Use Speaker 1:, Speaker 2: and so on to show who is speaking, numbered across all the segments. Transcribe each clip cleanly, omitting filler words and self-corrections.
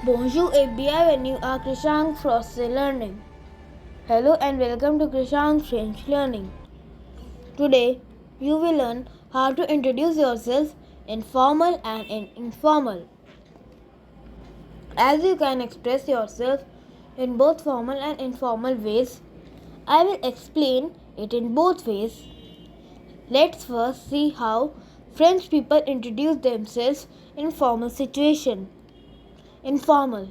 Speaker 1: Bonjour et bienvenue à Krishang Frosty Learning. Hello and welcome to Krishang French Learning. Today, you will learn how to introduce yourself in formal and in informal. As you can express yourself in both formal and informal ways, I will explain it in both ways. Let's first see how French people introduce themselves in formal situation. Informal.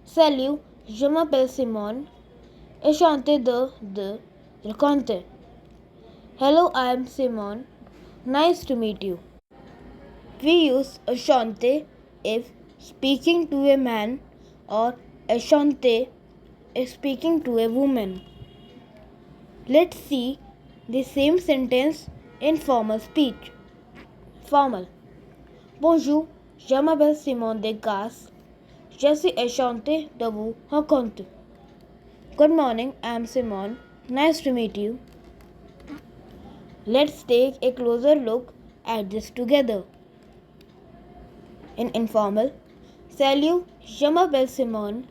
Speaker 1: Salut, je m'appelle Simone. Enchanté de rencontrer. Hello, I am Simone. Nice to meet you. We use enchanté if speaking to a man or enchanté if speaking to a woman. Let's see the same sentence in formal speech. Formal. Bonjour, je m'appelle Simone Degas. Je suis enchanté de vous rencontrer. Good morning, I am Simone. Nice to meet you. Let's take a closer look at this together. In informal, salut, je m'appelle Simone.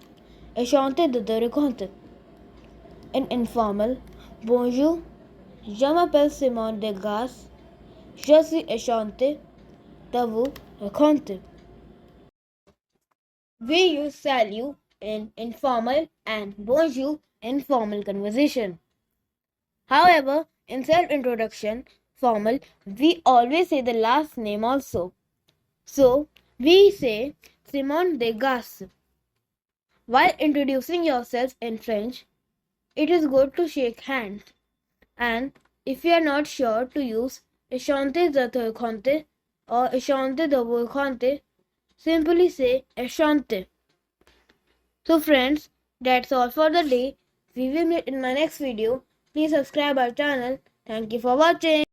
Speaker 1: Enchanté de te rencontrer. In informal, bonjour, je m'appelle Simone Degas. Je suis enchanté de vous rencontrer. We use salut in informal and bonjour in formal conversation. However, in self-introduction, formal, we always say the last name also. So, we say Simone Degas. While introducing yourself in French, it is good to shake hands. And if you are not sure to use Enchanté de te rencontrer or Enchanté de vous rencontrer, simply say Enchanté. So friends, that's all for the day. We will meet in my next video. Please subscribe our channel. Thank you for watching.